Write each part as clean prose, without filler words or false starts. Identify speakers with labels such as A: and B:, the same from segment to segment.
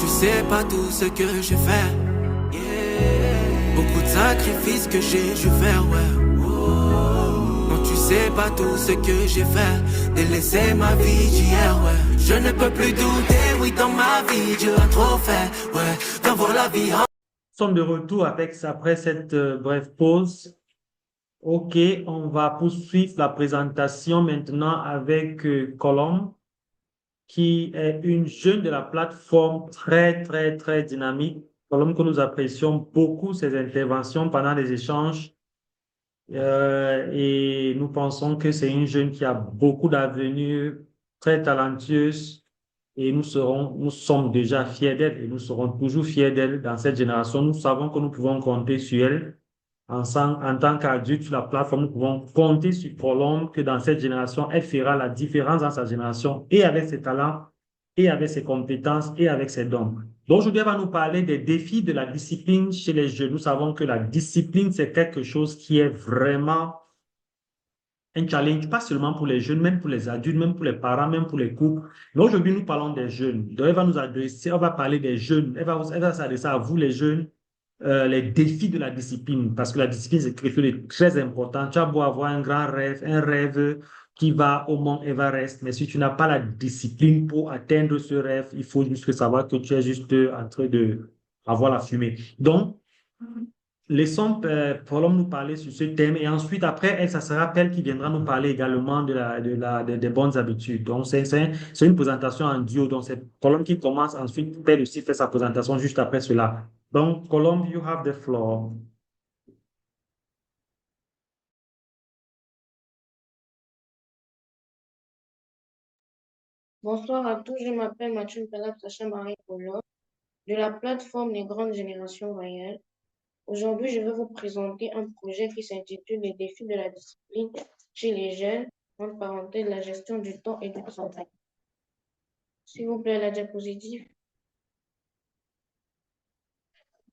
A: tu sais pas tout ce que j'ai fait. Beaucoup de sacrifices que j'ai dû faire, ouais. Non, tu sais pas tout ce que j'ai fait. Délaisser ma vie d'hier, ouais. Je ne peux plus douter, oui, dans ma vie, Dieu a trop fait, ouais. Viens voir la vie.
B: Nous sommes de retour après cette brève pause. OK, on va poursuivre la présentation maintenant avec Colombe, qui est une jeune de la plateforme très, très, très dynamique. Colombe, que nous apprécions beaucoup ses interventions pendant les échanges. Et nous pensons que c'est une jeune qui a beaucoup d'avenir, très talentueuse, et nous sommes déjà fiers d'elle et nous serons toujours fiers d'elle dans cette génération. Nous savons que nous pouvons compter sur elle. En tant qu'adulte sur la plateforme, nous pouvons compter sur Colombe, que dans cette génération, elle fera la différence dans sa génération et avec ses talents, et avec ses compétences, et avec ses dons. Donc, aujourd'hui, elle va nous parler des défis de la discipline chez les jeunes. Nous savons que la discipline, c'est quelque chose qui est vraiment un challenge, pas seulement pour les jeunes, même pour les adultes, même pour les parents, même pour les couples. Mais aujourd'hui, nous parlons des jeunes. Donc, elle va nous adresser, on va parler des jeunes. Elle va s'adresser à vous, les jeunes, les défis de la discipline. Parce que la discipline, c'est quelque chose de très important. Tu as beau avoir un grand rêve, un rêve qui va au Mont Everest, mais si tu n'as pas la discipline pour atteindre ce rêve, il faut juste savoir que tu es juste en train de avoir la fumée. Donc, laissons Pauline nous parler sur ce thème et ensuite, après, elle, ça sera elle qui viendra nous parler également des bonnes habitudes. Donc, c'est une présentation en duo. Donc, c'est Pauline qui commence, ensuite, elle aussi fait sa présentation juste après cela. Donc, Colombe, you have the floor.
C: Bonsoir à tous, je m'appelle Mathieu Pelap Sacha Marie Polo de la plateforme des grandes générations réelles. Aujourd'hui, je vais vous présenter un projet qui s'intitule Les défis de la discipline chez les jeunes, entre parenthèses, la gestion du temps et du travail. S'il vous plaît, la diapositive.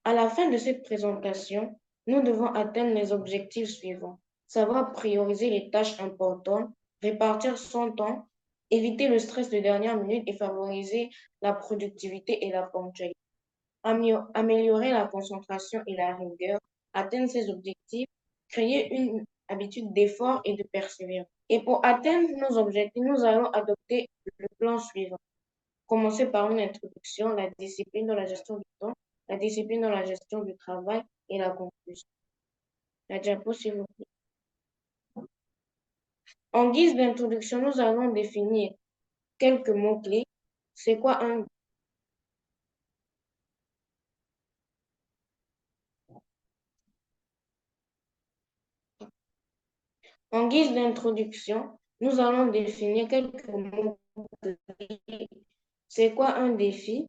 C: À la fin de cette présentation, nous devons atteindre les objectifs suivants. Savoir prioriser les tâches importantes, répartir son temps, éviter le stress de dernière minute et favoriser la productivité et la ponctualité. Améliorer la concentration et la rigueur, atteindre ces objectifs, créer une habitude d'effort et de persévérance. Et pour atteindre nos objectifs, nous allons adopter le plan suivant. Commencer par une introduction, la discipline dans la gestion du temps, la discipline dans la gestion du travail et la conclusion. La diapo, s'il vous plaît. En guise d'introduction, nous allons définir quelques mots-clés. C'est quoi un En guise d'introduction, nous allons définir quelques mots. C'est quoi un défi?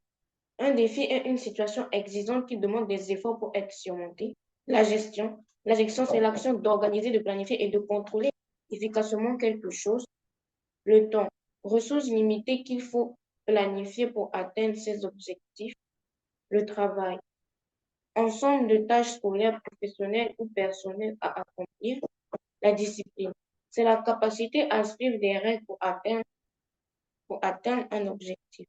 C: Un défi est une situation exigeante qui demande des efforts pour être surmontée. La gestion. La gestion, c'est l'action d'organiser, de planifier et de contrôler efficacement quelque chose. Le temps. Ressources limitées qu'il faut planifier pour atteindre ses objectifs. Le travail. Ensemble de tâches scolaires, professionnelles ou personnelles à accomplir. La discipline. C'est la capacité à suivre des règles pour atteindre un objectif.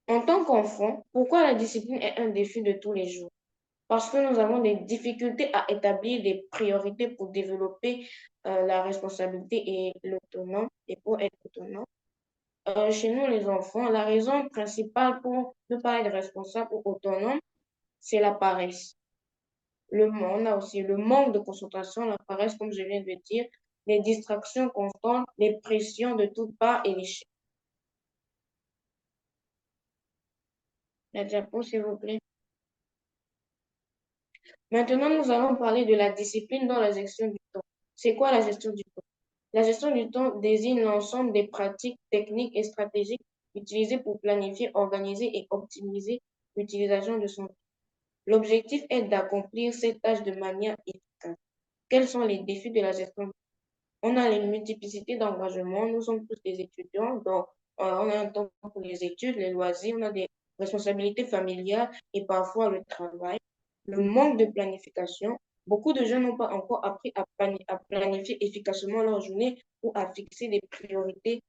C: En tant qu'enfant, pourquoi la discipline est un défi de tous les jours? Parce que nous avons des difficultés à établir des priorités pour développer la responsabilité et l'autonome et pour être autonome. Chez nous, les enfants, la raison principale pour ne pas être responsable ou autonome, c'est la paresse. On a aussi le manque de concentration, la paresse, comme je viens de dire, les distractions constantes, les pressions de toutes parts et l'échec. La diapo, s'il vous plaît. Maintenant, nous allons parler de la discipline dans la gestion du temps. C'est quoi la gestion du temps? La gestion du temps désigne l'ensemble des pratiques, techniques et stratégiques utilisées pour planifier, organiser et optimiser l'utilisation de son temps. L'objectif est d'accomplir ces tâches de manière efficace. Quels sont les défis de la gestion du temps? On a les multiplicités d'engagement. Nous sommes tous des étudiants, donc on a un temps pour les études, les loisirs, on a des responsabilités familiales et parfois le travail. Le manque de planification. Beaucoup de jeunes n'ont pas encore appris à planifier efficacement leur journée ou à fixer des priorités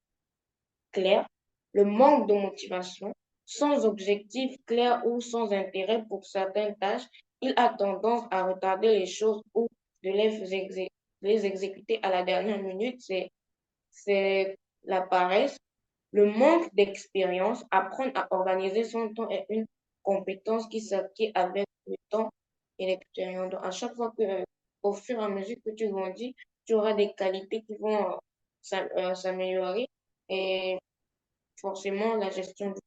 C: clairs, le manque de motivation, sans objectif clair ou sans intérêt pour certaines tâches, il a tendance à retarder les choses ou de les exécuter à la dernière minute. C'est la paresse. Le manque d'expérience, apprendre à organiser son temps est une compétence qui s'acquiert avec le temps et l'expérience. Donc, à chaque fois que, au fur et à mesure que tu grandis, tu auras des qualités qui vont s'améliorer et forcément la gestion du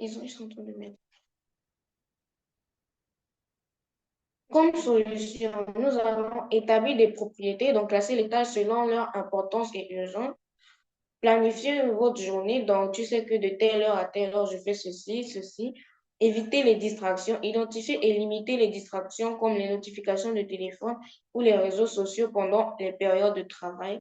C: ils sont en train de mettre. Comme solution, nous avons établi des propriétés, donc classer les tâches selon leur importance et urgence. Planifier votre journée, donc tu sais que de telle heure à telle heure, je fais ceci, ceci. Éviter les distractions, identifier et limiter les distractions comme les notifications de téléphone ou les réseaux sociaux pendant les périodes de travail.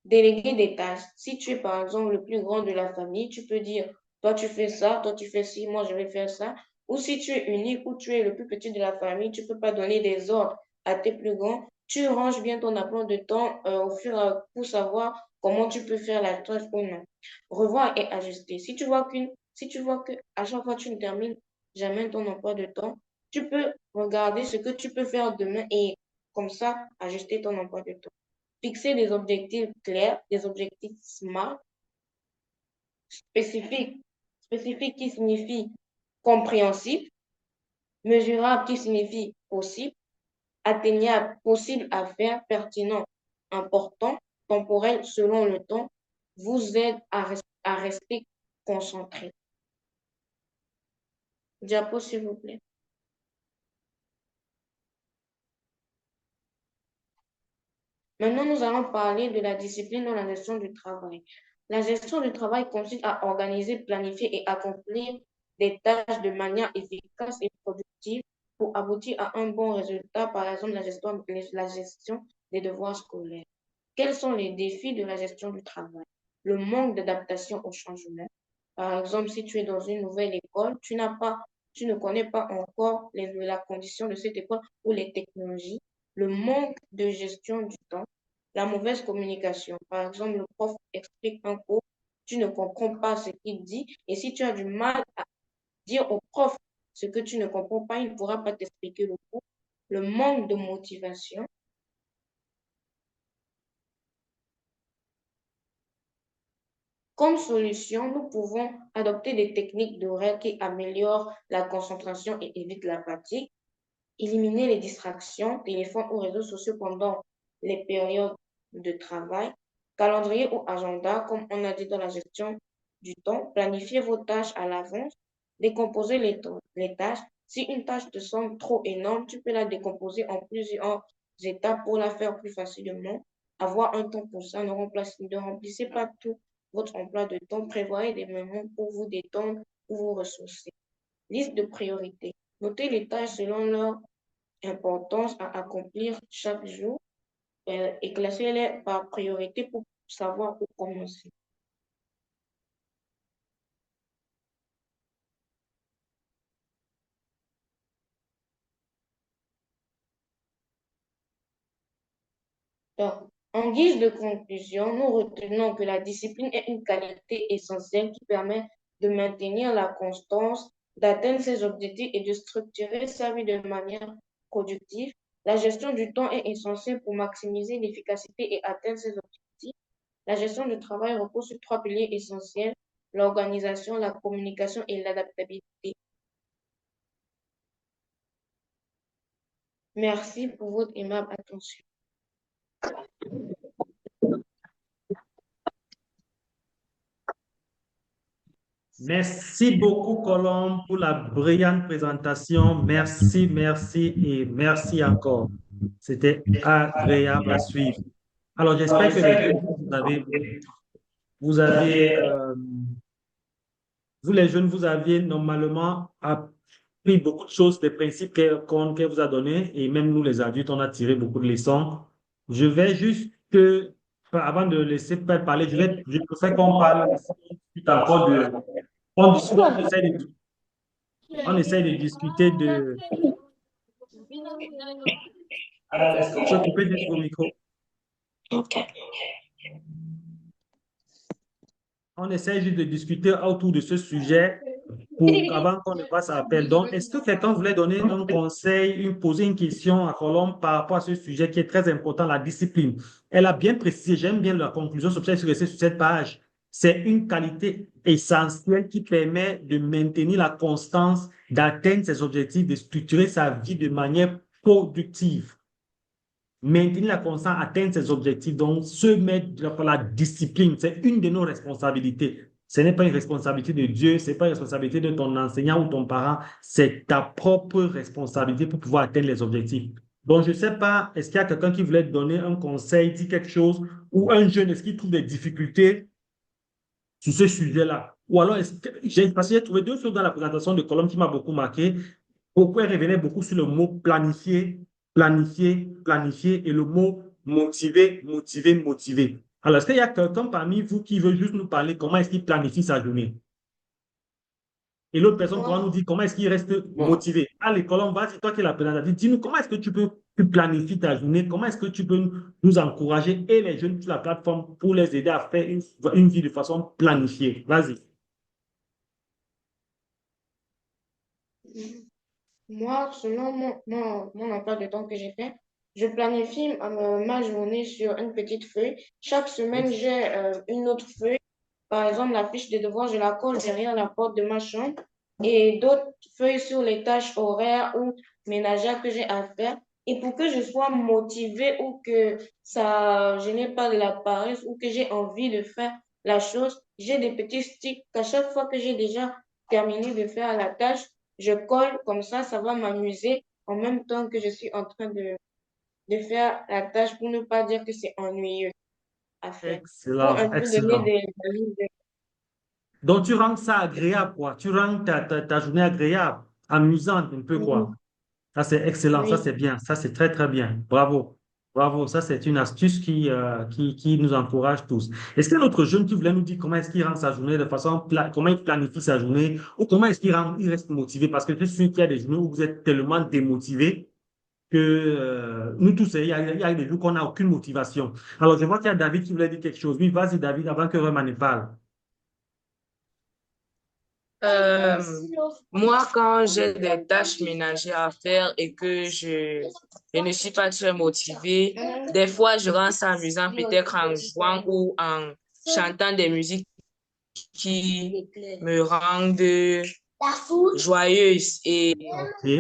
C: Déléguer des tâches. Si tu es par exemple le plus grand de la famille, tu peux dire, toi tu fais ça, toi tu fais ci, moi je vais faire ça. Ou si tu es unique ou tu es le plus petit de la famille, tu ne peux pas donner des ordres à tes plus grands. Tu ranges bien ton emploi de temps pour savoir comment tu peux faire la tâche ou non. Revoir et ajuster. Si tu vois que à chaque fois tu ne termines jamais ton emploi de temps, tu peux regarder ce que tu peux faire demain et comme ça ajuster ton emploi de temps. Fixer des objectifs clairs, des objectifs SMART, spécifiques. Spécifique qui signifie compréhensible, mesurable qui signifie possible, atteignable, possible à faire, pertinent, important, temporel selon le temps, vous aide à rester concentré. Diapo, s'il vous plaît. Maintenant, nous allons parler de la discipline dans la gestion du travail. La gestion du travail consiste à organiser, planifier et accomplir des tâches de manière efficace et productive pour aboutir à un bon résultat, par exemple la gestion des devoirs scolaires. Quels sont les défis de la gestion du travail? Le manque d'adaptation au changement. Par exemple, si tu es dans une nouvelle école, tu ne connais pas encore la condition de cette école ou les technologies. Le manque de gestion du temps, la mauvaise communication. Par exemple, le prof explique un cours, tu ne comprends pas ce qu'il dit, et si tu as du mal à dire au prof ce que tu ne comprends pas, il ne pourra pas t'expliquer le cours. Le manque de motivation. Comme solution, nous pouvons adopter des techniques d'horaire qui améliorent la concentration et évitent la fatigue. Éliminer les distractions, téléphone ou réseaux sociaux pendant les périodes de travail, calendrier ou agenda, comme on a dit dans la gestion du temps, planifier vos tâches à l'avance, décomposer les tâches. Si une tâche te semble trop énorme, tu peux la décomposer en plusieurs étapes pour la faire plus facilement. Avoir un temps pour ça, ne remplissez pas tout votre emploi de temps, prévoyez des moments pour vous détendre ou vous ressourcer. Liste de priorités. Notez les tâches selon leur importance à accomplir chaque jour et classez-les par priorité pour savoir où commencer. Donc, en guise de conclusion, nous retenons que la discipline est une qualité essentielle qui permet de maintenir la constance, d'atteindre ses objectifs et de structurer sa vie de manière productive. La gestion du temps est essentielle pour maximiser l'efficacité et atteindre ses objectifs. La gestion du travail repose sur trois piliers essentiels, l'organisation, la communication et l'adaptabilité. Merci pour votre aimable attention.
B: Merci beaucoup, Colombe, pour la brillante présentation. Merci, merci et merci encore. C'était agréable à suivre. Alors, j'espère que les jeunes, vous avez vous les jeunes, vous aviez normalement appris beaucoup de choses, des principes qu'elle vous a donnés, et même nous les adultes, on a tiré beaucoup de leçons. Je vais juste avant de laisser Père parler, je préfère qu'on parle tout encore on, discute, on essaie de discuter de. Alors, est-ce que tu peux couper juste vos micros?
C: Ok.
B: On essaie juste de discuter autour de ce sujet avant qu'on ne passe à l'appel. Donc, est-ce que quelqu'un voulait donner un conseil, poser une question à Colombe par rapport à ce sujet qui est très important, la discipline? Elle a bien précisé, j'aime bien la conclusion sur cette page. C'est une qualité essentielle qui permet de maintenir la constance, d'atteindre ses objectifs, de structurer sa vie de manière productive. Maintenir la constance, atteindre ses objectifs, donc se mettre la discipline, c'est une de nos responsabilités. Ce n'est pas une responsabilité de Dieu, ce n'est pas une responsabilité de ton enseignant ou ton parent, c'est ta propre responsabilité pour pouvoir atteindre les objectifs. Donc, je ne sais pas, est-ce qu'il y a quelqu'un qui voulait te donner un conseil, dire quelque chose, ou un jeune, est-ce qu'il trouve des difficultés sur ce sujet-là? Ou alors, parce que j'ai trouvé deux choses dans la présentation de Colombe qui m'a beaucoup marqué. Beaucoup, elle revenait beaucoup sur le mot planifier, planifier, planifier et le mot motiver, motiver, motiver. Alors, est-ce qu'il y a quelqu'un parmi vous qui veut juste nous parler comment est-ce qu'il planifie sa journée? Et l'autre personne pourra nous dire comment est-ce qu'il reste motivé. Allez, Colombe, vas-y, toi qui es la présentatrice, dis-nous comment est-ce que tu planifies ta journée, comment est-ce que tu peux nous encourager et les jeunes sur la plateforme pour les aider à faire une vie de façon planifiée. Vas-y.
C: Moi, selon mon emploi de temps que j'ai fait, je planifie ma journée sur une petite feuille. Chaque semaine, j'ai une autre feuille. Par exemple, la fiche de devoir, je la colle derrière la porte de ma chambre et d'autres feuilles sur les tâches horaires ou ménagères que j'ai à faire. Et pour que je sois motivée ou que je n'ai pas de la paresse ou que j'ai envie de faire la chose, j'ai des petits sticks qu'à chaque fois que j'ai déjà terminé de faire la tâche, je colle comme ça va m'amuser en même temps que je suis en train de faire la tâche pour ne pas dire que c'est ennuyeux à faire. Pour un
B: Excellent,
C: peu donner
B: excellent.
C: des.
B: Donc, tu rends ça agréable, quoi. Tu rends ta journée agréable, amusante un peu,
C: Oui,
B: quoi. Ça, c'est excellent, ça,
C: oui.
B: c'est bien, ça, c'est très, très bien. Bravo, bravo. Ça, c'est une astuce qui nous encourage tous. Est-ce qu'il y a un autre jeune qui voulait nous dire comment est-ce qu'il rend sa journée de façon, comment il planifie sa journée ou comment est-ce il reste motivé? Parce que je suis sûr qu'il y a des journées où vous êtes tellement démotivé que nous tous, il y a des jours qu'on n'a aucune motivation. Alors, je vois qu'il y a David qui voulait dire quelque chose. Oui, vas-y, David, avant que Roman ne parle.
D: Euh, Moi, quand j'ai des tâches ménagères à faire et que je ne suis pas très motivée, des fois, je rends ça amusant, peut-être en jouant ou en chantant des musiques qui me rendent joyeuse. Et
B: OK.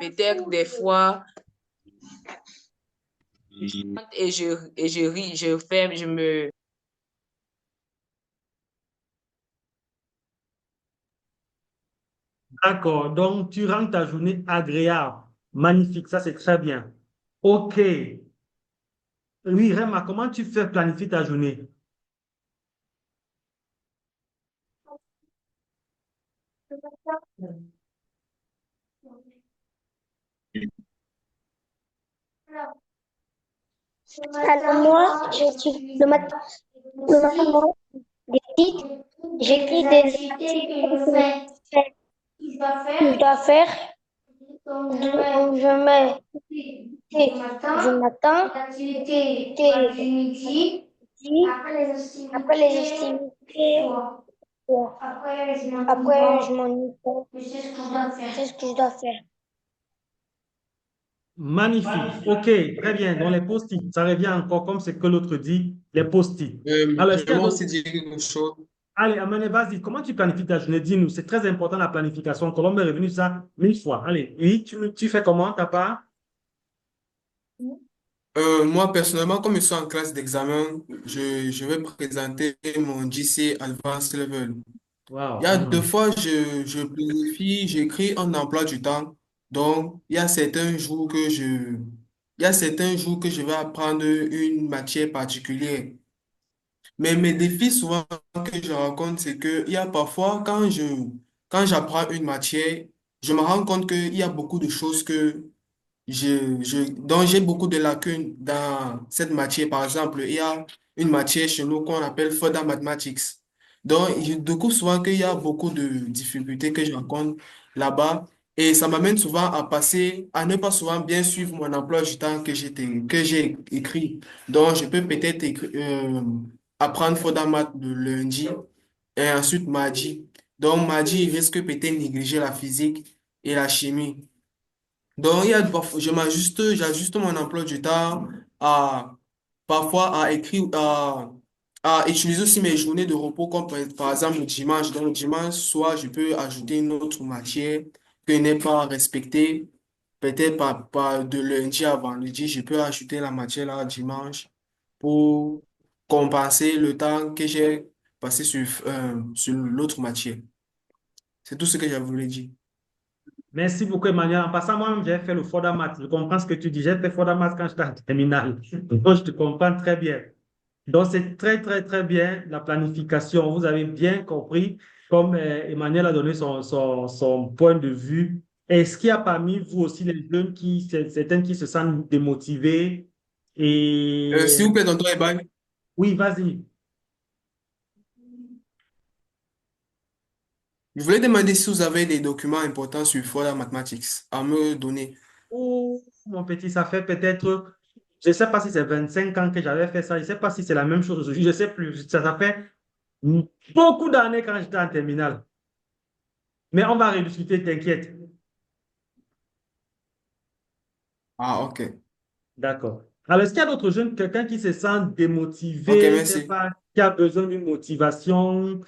D: peut-être des fois, je ris, je me.
B: D'accord. Donc, tu rends ta journée agréable. Magnifique. Ça, c'est très bien. OK. Oui, Rema, comment tu fais planifier ta journée?
E: Alors moi, le matin, moi, des petites, j'écris des activités que je dois faire. Donc, je mets du matin, thé du midi, après les activités, ouais. Après je m'ennuie pas. C'est ce que je dois faire.
B: Magnifique. OK. Très bien. Donc, les post-it, ça revient encore comme ce que l'autre dit, les post-it. Alors, est-ce qu'il y a
F: J'aimerais
B: d'autres?
F: aussi dire quelque chose.
B: Allez, Amane, vas-y. Comment tu planifies ta journée? Dis-nous. C'est très important la planification. Colombe est revenu sur ça 1000 fois. Allez. Oui, tu fais comment, ta part?
F: Moi, personnellement, comme je suis en classe d'examen, je vais présenter mon GC Advanced Level. Il y
B: Wow.
F: a deux fois, je planifie, j'écris un emploi du temps. Donc, il y a certains jours que je vais apprendre une matière particulière. Mais mes défis souvent que je rencontre, c'est que il y a parfois, quand j'apprends une matière, je me rends compte qu'il y a beaucoup de choses dont j'ai beaucoup de lacunes dans cette matière. Par exemple, il y a une matière chez nous qu'on appelle Further Mathematics. Donc, je découvre souvent qu'il y a beaucoup de difficultés que je rencontre là-bas et ça m'amène souvent à passer, à ne pas souvent bien suivre mon emploi du temps que j'ai écrit. Donc, je peux peut-être apprendre Further Math le lundi et ensuite mardi. Donc, mardi, il risque peut-être négliger la physique et la chimie. Donc, j'ajuste mon emploi du temps à parfois à écrire, à utiliser aussi mes journées de repos, comme par exemple le dimanche. Donc, le dimanche, soit je peux ajouter une autre matière que je n'ai pas respectée. Peut-être pas de lundi à vendredi, je peux ajouter la matière là dimanche pour compenser le temps que j'ai passé sur l'autre matière. C'est tout ce que j'ai voulu dire.
B: Merci beaucoup, Emmanuel. En passant, moi-même, j'ai fait le Further Math. Je comprends ce que tu dis. J'ai fait Further Math quand j'étais en terminale. Donc, je te comprends très bien. Donc, c'est très, très, très bien la planification. Vous avez bien compris, comme Emmanuel a donné son point de vue. Est-ce qu'il y a parmi vous aussi les jeunes certains qui se sentent démotivés? Et
F: S'il vous plaît, tonton Eban.
B: oui, vas-y.
F: Je voulais demander si vous avez des documents importants sur Further Mathematics à me donner.
B: Oh, mon petit, ça fait peut-être, je ne sais pas si c'est 25 ans que j'avais fait ça. Je ne sais pas si c'est la même chose aujourd'hui. Je ne sais plus. Ça fait beaucoup d'années quand j'étais en terminale. Mais on va rediscuter, t'inquiète.
F: Ah, ok.
B: D'accord. Alors, est-ce qu'il y a d'autres jeunes, quelqu'un qui se sent
F: Ok,
B: démotivé, je ne sais
F: merci.
B: pas, qui a besoin d'une motivation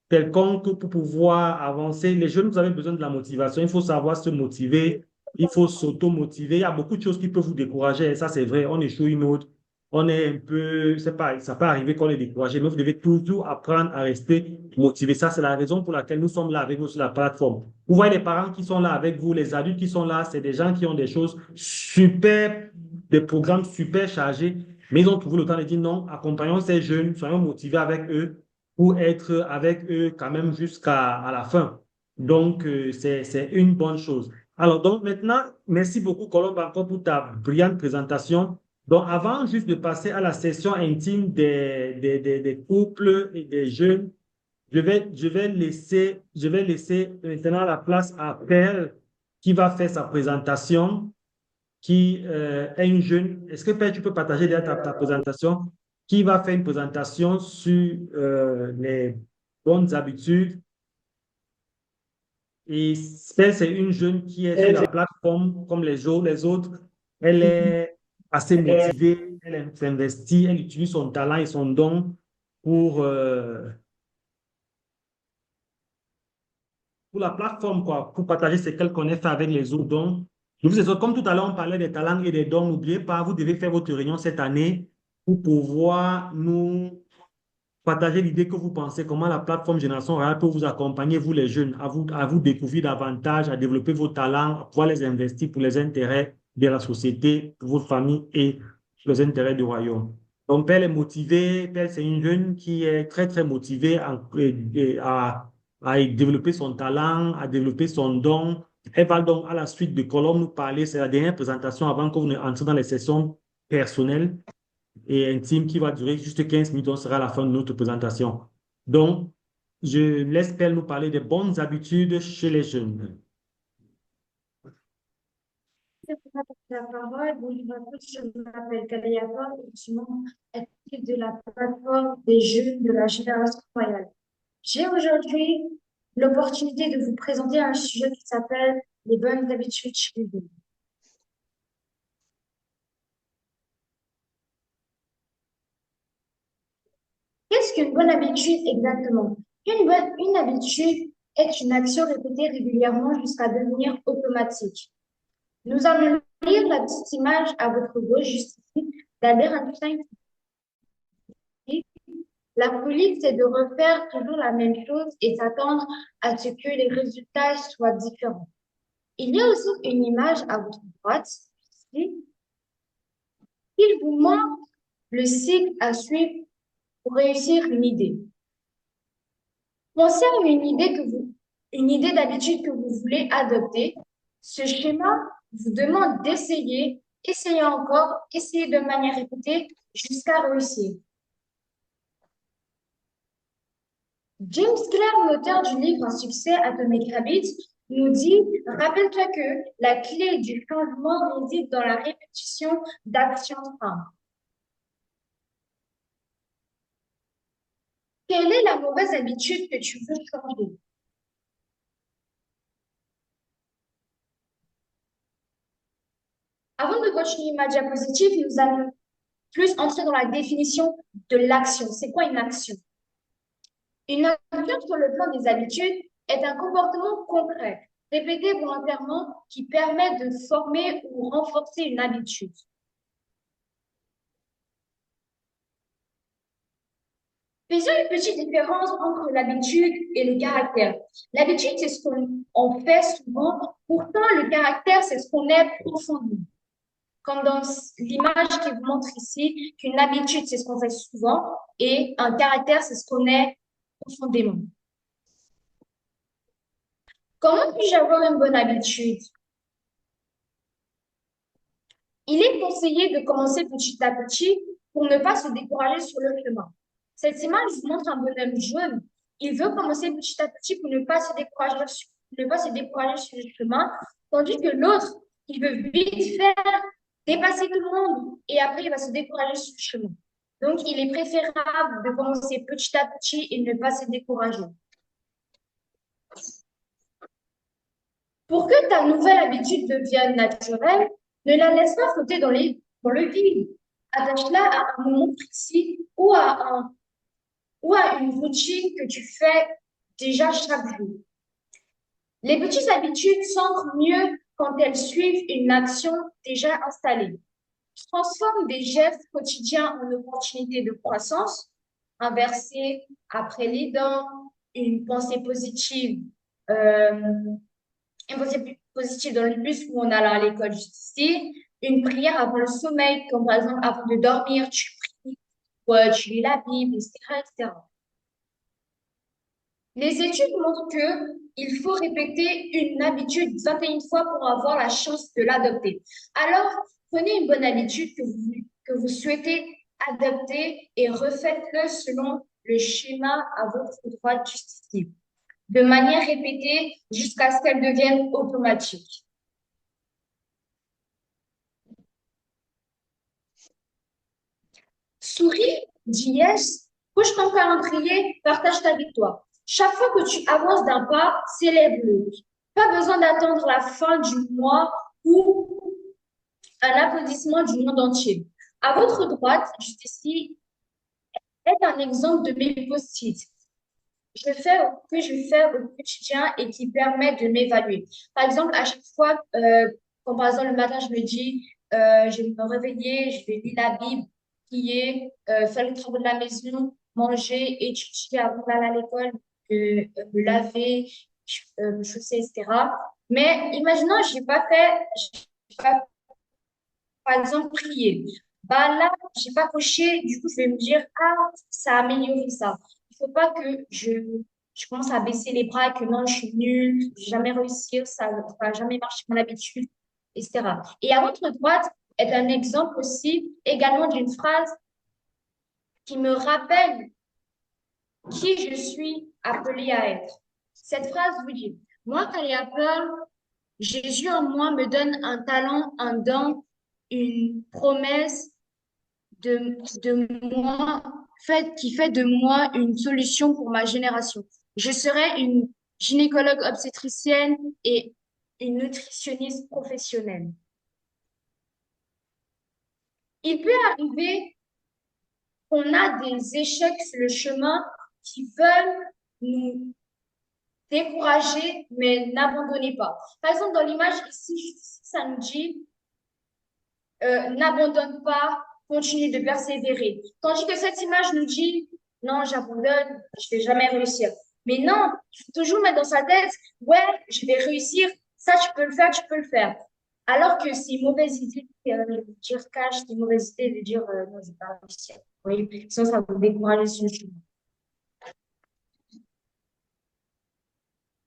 B: quelconque pour pouvoir avancer? Les jeunes, vous avez besoin de la motivation. Il faut savoir se motiver. Il faut s'auto-motiver. Il y a beaucoup de choses qui peuvent vous décourager. Et ça, c'est vrai. On échoue une autre. On est un peu, je sais pas, ça peut arriver qu'on est découragé, mais vous devez toujours apprendre à rester motivé. Ça, c'est la raison pour laquelle nous sommes là avec vous sur la plateforme. Vous voyez les parents qui sont là avec vous, les adultes qui sont là, c'est des gens qui ont des choses super, des programmes super chargés, mais ils ont trouvé le temps de dire non, accompagnons ces jeunes, soyons motivés avec eux pour être avec eux quand même jusqu'à la fin. Donc, c'est une bonne chose. Alors, donc maintenant, merci beaucoup, Colombe, encore pour ta brillante présentation. Donc, avant juste de passer à la session intime des couples et des jeunes, je vais laisser maintenant la place à Père qui va faire sa présentation, qui est une jeune. Est-ce que Père, tu peux partager déjà ta présentation? Qui va faire une présentation sur les bonnes habitudes. Et Père, c'est une jeune qui est sur la plateforme comme les autres. Elle est assez motivée, elle s'investit, elle utilise son talent et son don pour la plateforme, quoi, pour partager ce qu'elle connaît faire avec les autres. Donc, je vous exhorte, comme tout à l'heure, on parlait des talents et des dons, n'oubliez pas, vous devez faire votre réunion cette année pour pouvoir nous partager l'idée que vous pensez, comment la plateforme Génération Royale peut vous accompagner, vous les jeunes, à vous découvrir davantage, à développer vos talents, à pouvoir les investir pour les intérêts de la société, pour votre famille et pour les intérêts du royaume. Donc, Pelle est motivée. Pelle, c'est une jeune qui est très, très motivée à développer son talent, à développer son don. Elle va donc, à la suite de Colombe, nous parler, c'est la dernière présentation avant que vous n'entriez dans les sessions personnelles et intime qui va durer juste 15 minutes. On sera à la fin de notre présentation. Donc, je laisse Pelle nous parler des bonnes habitudes chez les jeunes.
G: La parole, bonjour à tous, je m'appelle Kaliapa, je suis membre actif de la plateforme des jeunes de la Génération Royale. J'ai aujourd'hui l'opportunité de vous présenter un sujet qui s'appelle les bonnes habitudes chez les jeunes. Qu'est-ce qu'une bonne habitude exactement? Une habitude est une action répétée régulièrement jusqu'à devenir automatique. Nous allons lire la petite image à votre gauche, juste ici, d'Albert Einstein. La folie, c'est de refaire toujours la même chose et s'attendre à ce que les résultats soient différents. Il y a aussi une image à votre droite, ici. Il vous montre le cycle à suivre pour réussir une idée. Pensez à une idée d'habitude que vous voulez adopter. Ce schéma vous demande d'essayer, essayer encore, essayer de manière répétée jusqu'à réussir. James Clear, l'auteur du livre Un succès, Atomic Habits, nous dit, rappelle-toi que la clé du changement réside dans la répétition d'actions simples. Quelle est la mauvaise habitude que tu veux changer? Avant de continuer ma diapositive, nous allons plus entrer dans la définition de l'action. C'est quoi une action? Une action sur le plan des habitudes est un comportement concret, répété volontairement, qui permet de former ou renforcer une habitude. Faisons une petite différence entre l'habitude et le caractère. L'habitude, c'est ce qu'on fait souvent. Pourtant, le caractère, c'est ce qu'on est profondément. Comme dans l'image qui vous montre ici, qu'une habitude, c'est ce qu'on fait souvent, et un caractère, c'est ce qu'on est profondément. Comment puis-je avoir une bonne habitude? Il est conseillé de commencer petit à petit pour ne pas se décourager sur le chemin. Cette image vous montre un bonhomme jaune. Il veut commencer petit à petit pour ne pas se décourager sur le chemin, tandis que l'autre, il veut vite faire dépasser tout le monde et après, il va se décourager sur le chemin. Donc, il est préférable de commencer petit à petit et ne pas se décourager. Pour que ta nouvelle habitude devienne naturelle, ne la laisse pas flotter dans le vide. Attache-la à un moment précis ou à une routine que tu fais déjà chaque jour. Les petites habitudes s'ancrent mieux quand elles suivent une action déjà installée. Transforme des gestes quotidiens en opportunités de croissance, un verset après les dents, une pensée positive dans le bus où on allait à l'école juste ici, une prière avant le sommeil, comme par exemple avant de dormir, tu pries, ou tu lis la Bible, etc., etc. Les études montrent qu'il faut répéter une habitude 21 fois pour avoir la chance de l'adopter. Alors, prenez une bonne habitude que vous souhaitez adopter et refaites-le selon le schéma à votre droite justifié, de manière répétée jusqu'à ce qu'elle devienne automatique. Souris, dis yes, couche ton calendrier, partage ta victoire. Chaque fois que tu avances d'un pas, célèbre-le. Pas besoin d'attendre la fin du mois ou un applaudissement du monde entier. À votre droite, juste ici, est un exemple de mes post-it que je fais au quotidien et qui permet de m'évaluer. Par exemple, à chaque fois, quand par exemple le matin, je me dis, je vais me réveiller, je vais lire la Bible, prier, faire les travaux de la maison, manger, étudier avant d'aller à l'école, me laver, me chausser, etc. Mais imaginons, j'ai pas, par exemple, prier. Bah là, j'ai pas coché, du coup, je vais me dire, ah, ça a amélioré ça. Il faut pas que je commence à baisser les bras et que non, je suis nulle, je vais jamais réussir, ça va jamais marcher mon habitude, etc. Et à votre droite est un exemple aussi également d'une phrase qui me rappelle qui je suis appelée à être. Cette phrase vous dit, moi, Apple, Jésus en moi me donne un talent, un don, une promesse qui fait de moi une solution pour ma génération. Je serai une gynécologue obstétricienne et une nutritionniste professionnelle. Il peut arriver qu'on a des échecs sur le chemin qui veulent nous décourager, mais n'abandonnez pas. Par exemple, dans l'image ici, ça nous dit n'abandonne pas, continue de persévérer. Tandis que cette image nous dit non, j'abandonne, je vais jamais réussir. Mais non, il faut toujours mettre dans sa tête, ouais, je vais réussir, ça tu peux le faire, tu peux le faire. Alors que c'est une mauvaise idée de dire cash, c'est une mauvaise idée de dire non, je vais pas réussir. Oui, sinon ça va vous décourager sur le chemin.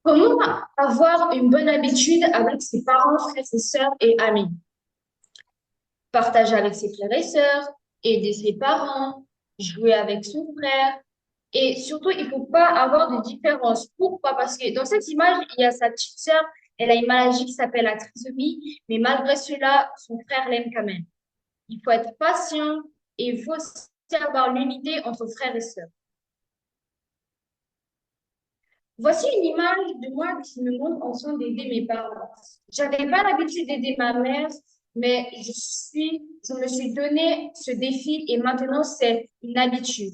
G: Comment avoir une bonne habitude avec ses parents, frères et sœurs et amis? Partager avec ses frères et sœurs, aider ses parents, jouer avec son frère, Et surtout, il ne faut pas avoir de différence. Pourquoi? Parce que dans cette image, il y a sa petite sœur, elle a une maladie qui s'appelle la trisomie, mais malgré cela, son frère l'aime quand même. Il faut être patient et il faut aussi avoir l'unité entre frères et sœurs. Voici une image de moi qui me montre en train d'aider mes parents. J'avais pas l'habitude d'aider ma mère, mais je me suis donné ce défi et maintenant c'est une habitude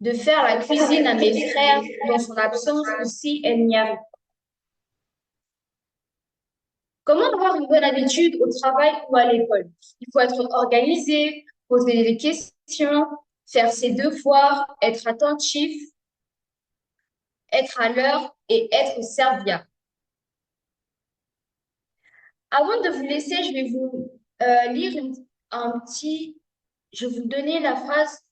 G: de faire la cuisine à mes frères dans son absence aussi elle n'y arrive pas. Comment avoir une bonne habitude au travail ou à l'école? Il faut être organisé, poser des questions, faire ses devoirs, être attentif, être à l'heure et être serviable. Avant de vous laisser, je vais vous lire je vais vous donner la phrase,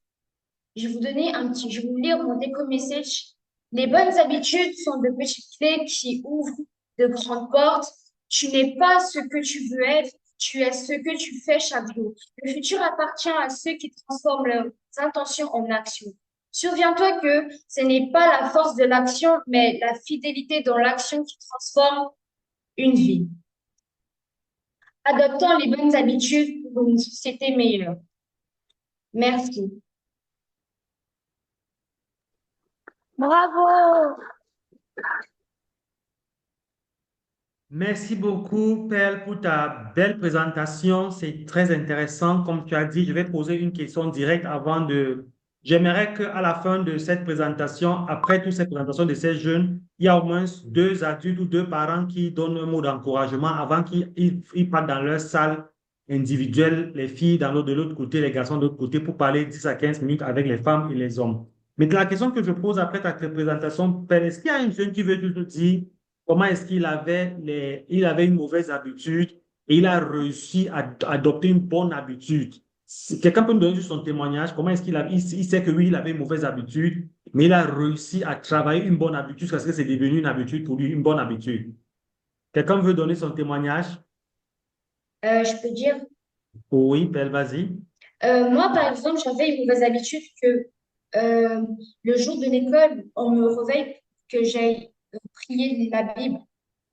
G: je vais vous lire mon déco message. Les bonnes habitudes sont de petites clés qui ouvrent de grandes portes. Tu n'es pas ce que tu veux être, tu es ce que tu fais chaque jour. Le futur appartient à ceux qui transforment leurs intentions en action. Souviens-toi que ce n'est pas la force de l'action, mais la fidélité dans l'action qui transforme une vie. Adoptons les bonnes habitudes pour une société meilleure. Merci.
E: Bravo!
B: Merci beaucoup, Pelle, pour ta belle présentation. C'est très intéressant. Comme tu as dit, je vais poser une question directe avant de... J'aimerais qu'à la fin de cette présentation, après toutes ces présentations de ces jeunes, il y a au moins 2 adultes ou 2 parents qui donnent un mot d'encouragement avant qu'ils partent dans leur salle individuelle, les filles de l'autre côté, les garçons de l'autre côté, pour parler 10 à 15 minutes avec les femmes et les hommes. Mais la question que je pose après ta présentation, Pelle, est-ce qu'il y a une jeune qui veut nous dire comment est-ce il avait une mauvaise habitude et il a réussi à adopter une bonne habitude? Si quelqu'un peut nous donner juste son témoignage, comment est-ce il sait que oui, il avait une mauvaise habitude, mais il a réussi à travailler une bonne habitude parce que c'est devenu une habitude pour lui, une bonne habitude. Quelqu'un veut donner son témoignage?
G: Je peux dire,
B: Oui, Pelle, vas-y.
G: moi, par exemple, j'avais une mauvaise habitude que le jour de l'école, on me réveille que j'aille prier la Bible,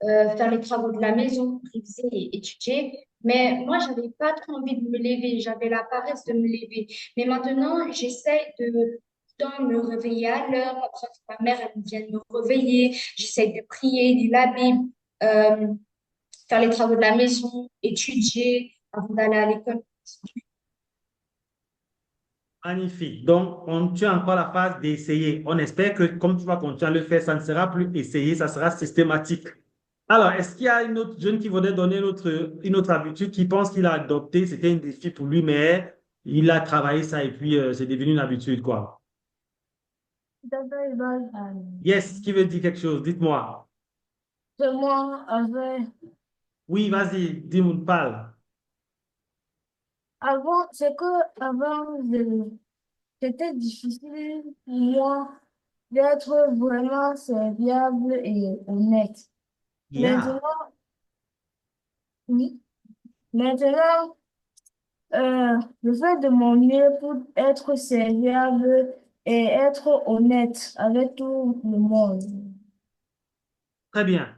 G: faire les travaux de la maison, réviser et étudier. Mais moi, j'avais pas trop envie de me lever, j'avais la paresse de me lever. Mais maintenant, j'essaie de tout le temps me réveiller à l'heure. Après, ma mère, elle vient me réveiller. J'essaie de prier, lire la Bible, euh, faire les travaux de la maison, étudier avant d'aller à l'école.
B: Magnifique. Donc, tu as encore la phase d'essayer. On espère que comme tu vas continuer à le faire, ça ne sera plus essayé, ça sera systématique. Alors, est-ce qu'il y a une autre jeune qui voudrait donner une autre habitude, qui pense qu'il a adopté, c'était un défi pour lui, mais il a travaillé ça et puis c'est devenu une habitude, quoi. Yes, qui veut dire quelque chose? Dites-moi.
E: Moi,
B: Oui, vas-y, dis-moi, parle.
E: c'est que avant, c'était difficile pour moi d'être vraiment serviable et honnête.
B: Yeah.
E: Maintenant, oui. Maintenant, je fais de mon mieux pour être serviable et être honnête avec tout le monde.
B: Très bien,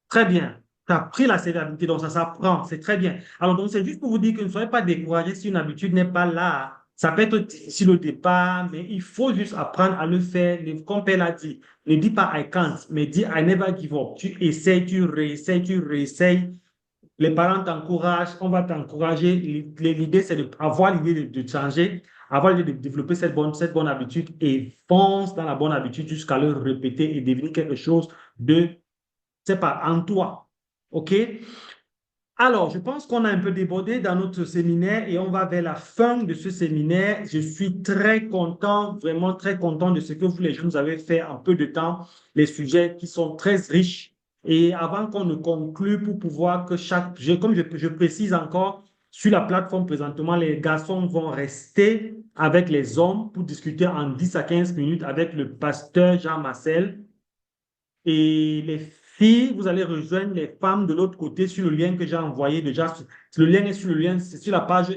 B: très bien. Tu as pris la sévérité, donc ça s'apprend, c'est très bien. Alors, donc, c'est juste pour vous dire que ne soyez pas découragés si une habitude n'est pas là. Ça peut être difficile au départ, mais il faut juste apprendre à le faire. Comme Père l'a dit, ne dis pas I can't, mais dis I never give up. Tu essayes, tu réessayes, tu réessayes. Les parents t'encouragent, on va t'encourager. L'idée, c'est d'avoir l'idée de changer, avoir l'idée de développer cette bonne habitude et fonce dans la bonne habitude jusqu'à le répéter et devenir quelque chose de, c'est pas, en toi. OK? Alors, je pense qu'on a un peu débordé dans notre séminaire et on va vers la fin de ce séminaire. Je suis très content, vraiment très content de ce que vous, les jeunes, vous avez fait en peu de temps, les sujets qui sont très riches. Et avant qu'on ne conclue, pour pouvoir que comme je précise encore, sur la plateforme présentement, les garçons vont rester avec les hommes pour discuter en 10 à 15 minutes avec le pasteur Jean-Marcel. Et les filles, vous allez rejoindre les femmes de l'autre côté sur le lien que j'ai envoyé déjà. Le lien est sur c'est sur la page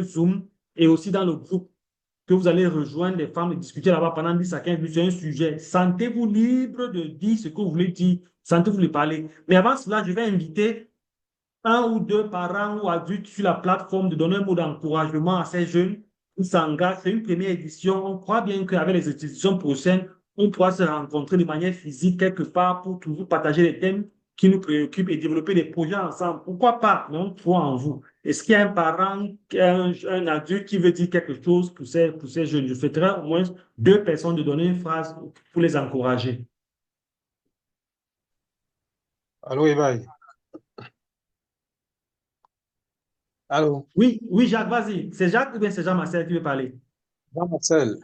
B: Zoom et aussi dans le groupe. que vous allez rejoindre les femmes et discuter là-bas pendant 10 à 15 minutes sur un sujet. Sentez-vous libre de dire ce que vous voulez dire. Sentez-vous de parler. Mais avant cela, je vais inviter un ou deux parents ou adultes sur la plateforme de donner un mot d'encouragement à ces jeunes qui s'engagent. C'est une première édition. On croit bien qu'avec les éditions prochaines, on pourra se rencontrer de manière physique quelque part pour toujours partager les thèmes qui nous préoccupent et développer des projets ensemble. Pourquoi pas? Mais on croit en vous. Est-ce qu'il y a un parent, un adulte qui veut dire quelque chose pour ces jeunes? Je souhaiterais au moins deux personnes de donner une phrase pour les encourager.
H: Allô, Evaï. Allô,
B: Oui, oui, Jacques, vas-y. C'est Jacques ou bien c'est Jean-Marcel qui veut parler?
H: Jean-Marcel.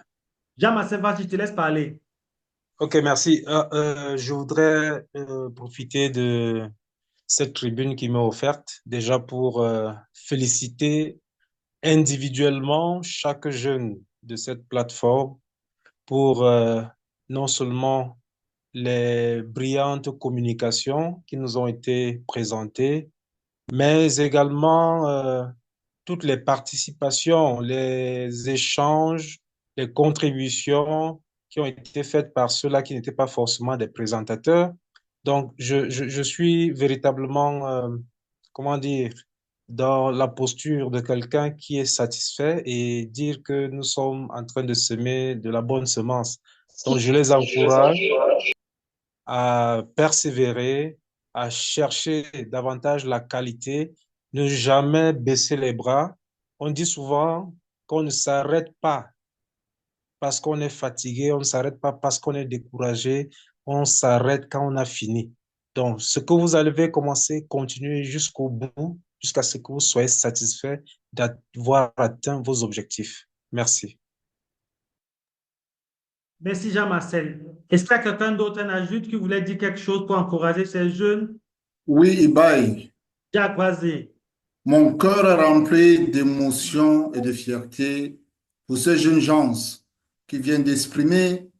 B: Jean-Marcel, vas-y, je te laisse parler.
H: Ok, merci. Je voudrais profiter de cette tribune qui m'est offerte déjà pour féliciter individuellement chaque jeune de cette plateforme pour non seulement les brillantes communications qui nous ont été présentées, mais également toutes les participations, les échanges, les contributions qui ont été faites par ceux-là qui n'étaient pas forcément des présentateurs. Donc, je suis véritablement, comment dire, dans la posture de quelqu'un qui est satisfait et dire que nous sommes en train de semer de la bonne semence. Donc, je les encourage à persévérer, à chercher davantage la qualité, ne jamais baisser les bras. On dit souvent qu'on ne s'arrête pas parce qu'on est fatigué, on ne s'arrête pas parce qu'on est découragé, on s'arrête quand on a fini. Donc, ce que vous avez commencé, continuez jusqu'au bout, jusqu'à ce que vous soyez satisfait d'avoir atteint vos objectifs. Merci.
B: Merci Jean-Marcel. Est-ce qu'il y a quelqu'un d'autre, un adulte, qui voulait dire quelque chose pour encourager ces jeunes?
I: Oui, Ibaï,
B: Jacques, vas-y.
I: mon cœur est rempli d'émotion et de fierté pour ces jeunes gens qui viennent d'exprimer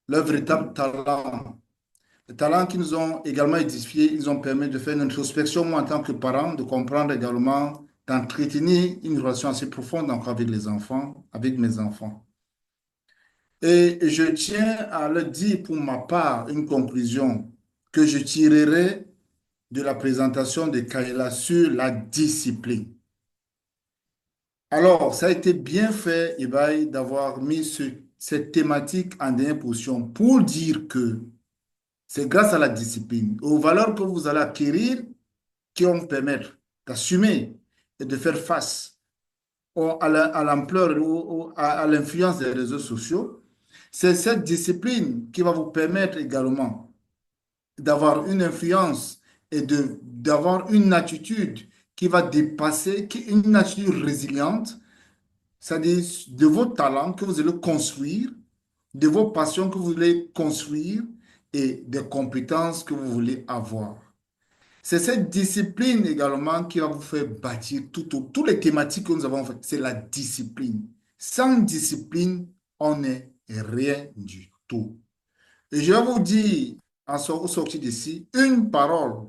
I: leur véritable talent. Les talents qui nous ont également édifiés, ils ont permis de faire une introspection, moi en tant que parent, de comprendre également, d'entretenir une relation assez profonde encore avec les enfants, avec mes enfants. Et je tiens à le dire pour ma part, une conclusion que je tirerai de la présentation de Kayla sur la discipline. Alors, ça a été bien fait, Ibaï, d'avoir mis cette thématique en dernière position pour dire que c'est grâce à la discipline, aux valeurs que vous allez acquérir qui vont vous permettre d'assumer et de faire face à l'ampleur ou à l'influence des réseaux sociaux. C'est cette discipline qui va vous permettre également d'avoir une influence et d'avoir une attitude qui va dépasser, une attitude résiliente, c'est-à-dire de vos talents que vous allez construire, de vos passions que vous voulez construire et des compétences que vous voulez avoir. C'est cette discipline également qui va vous faire bâtir toutes les thématiques que nous avons faites. C'est la discipline. Sans discipline, on n'est rien du tout. Et je vais vous dire, au sortir d'ici, une parole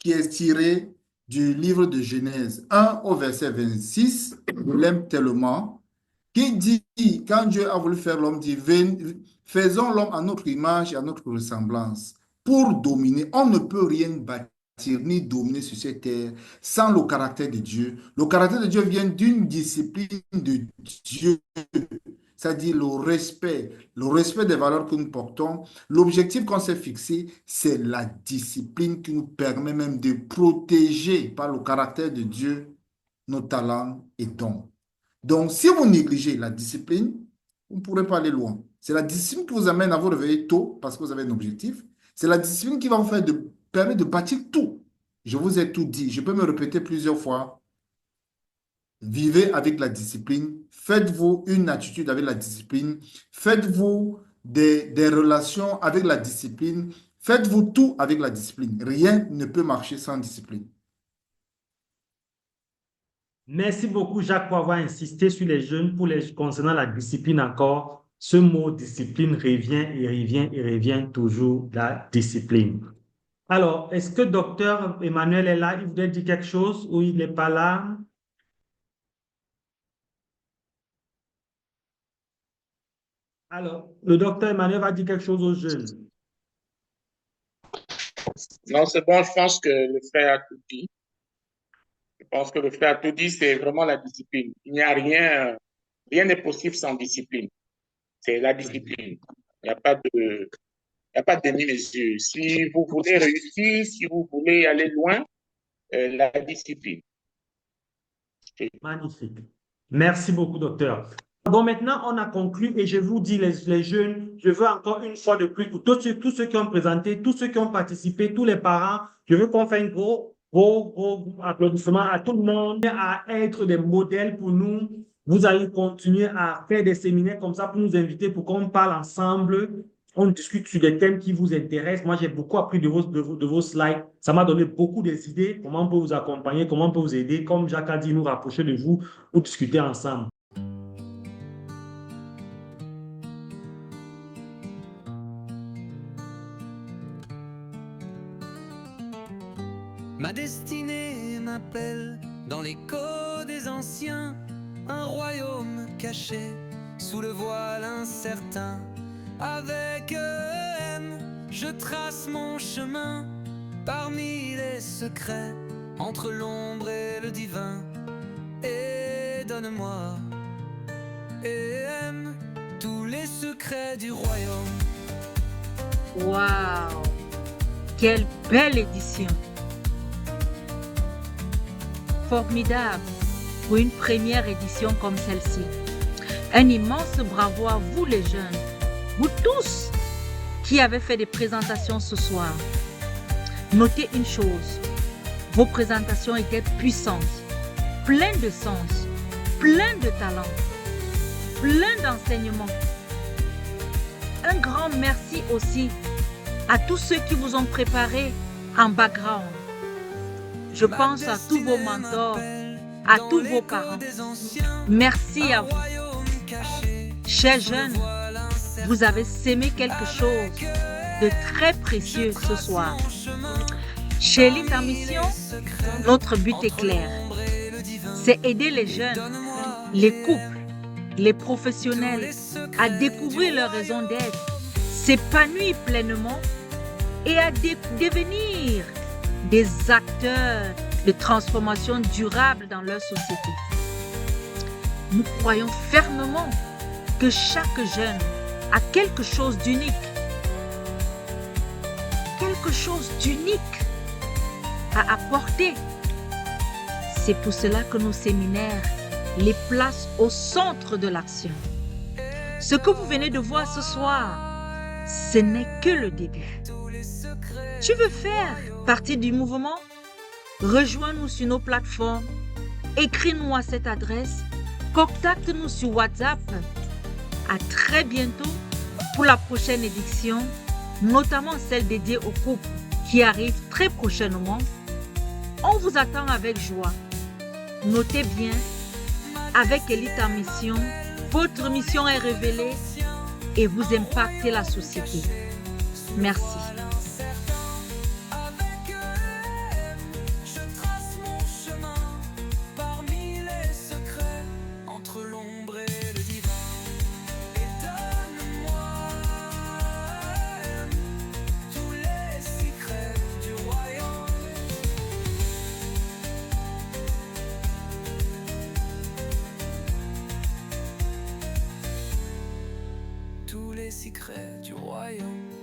I: qui est tirée du livre de Genèse 1 au verset 26. Je l'aime tellement, qui dit, quand Dieu a voulu faire l'homme, dit, faisons l'homme à notre image et à notre ressemblance pour dominer. On ne peut rien bâtir ni dominer sur cette terre sans le caractère de Dieu. Le caractère de Dieu vient d'une discipline de Dieu, c'est-à-dire le respect des valeurs que nous portons. L'objectif qu'on s'est fixé, c'est la discipline qui nous permet même de protéger par le caractère de Dieu nos talents et dons. Donc, si vous négligez la discipline, vous ne pourrez pas aller loin. C'est la discipline qui vous amène à vous réveiller tôt parce que vous avez un objectif. C'est la discipline qui va vous permettre de bâtir tout. Je vous ai tout dit. Je peux me répéter plusieurs fois. Vivez avec la discipline. Faites-vous une attitude avec la discipline. Faites-vous des relations avec la discipline. Faites-vous tout avec la discipline. Rien ne peut marcher sans discipline.
B: Merci beaucoup, Jacques, pour avoir insisté sur les jeunes concernant la discipline encore. Ce mot discipline revient et revient et revient toujours, la discipline. Alors, est-ce que docteur Emmanuel est là? Il voudrait dire quelque chose ou il n'est pas là? Alors, le docteur Emmanuel va dire quelque chose aux jeunes.
J: Non, c'est bon, je pense que le frère a tout dit. Je pense que le frère a tout dit, c'est vraiment la discipline. Il n'y a rien n'est possible sans discipline. C'est la discipline. Il n'y a pas de, il n'y a pas de demi-mesure. Si vous voulez réussir, si vous voulez aller loin, la discipline.
B: Magnifique. Merci beaucoup, docteur. Bon, maintenant, on a conclu et je vous dis, les jeunes, je veux encore une fois de plus, pour tous ceux qui ont présenté, tous ceux qui ont participé, tous les parents, je veux qu'on fasse un gros applaudissement à tout le monde, à être des modèles pour nous. Vous allez continuer à faire des séminaires comme ça pour nous inviter, pour qu'on parle ensemble. On discute sur des thèmes qui vous intéressent. Moi, j'ai beaucoup appris de vos slides. Ça m'a donné beaucoup d'idées, comment on peut vous accompagner, comment on peut vous aider. Comme Jacques a dit, nous rapprocher de vous pour discuter ensemble.
A: Ma destinée m'appelle dans l'écho des anciens, un royaume caché sous le voile incertain. Avec eux, je trace mon chemin parmi les secrets, entre l'ombre et le divin. Et donne-moi tous les secrets du royaume.
K: Waouh! Quelle belle édition! Formidable pour une première édition comme celle-ci. Un immense bravo à vous les jeunes, vous tous qui avez fait des présentations ce soir. Notez une chose, vos présentations étaient puissantes, pleines de sens, pleines de talent, pleines d'enseignements. Un grand merci aussi à tous ceux qui vous ont préparé en background. Je pense à tous vos mentors, à tous vos parents. Merci à vous. Chers jeunes, vous avez sémé quelque chose de très précieux ce soir. Chez Elite en Mission, notre but est clair. C'est aider les jeunes, les couples, les professionnels à découvrir leur raison d'être, s'épanouir pleinement et à devenir des acteurs de transformation durable dans leur société. Nous croyons fermement que chaque jeune a quelque chose d'unique à apporter. C'est pour cela que nos séminaires les placent au centre de l'action. Ce que vous venez de voir ce soir, ce n'est que le début. Tu veux faire partie du mouvement? Rejoins-nous sur nos plateformes, écris-nous à cette adresse, contacte-nous sur WhatsApp. À très bientôt pour la prochaine édition, notamment celle dédiée aux couples qui arrive très prochainement. On vous attend avec joie. Notez bien, avec Elite en Mission, votre mission est révélée et vous impactez la société. Merci.
A: Tous les secrets du royaume.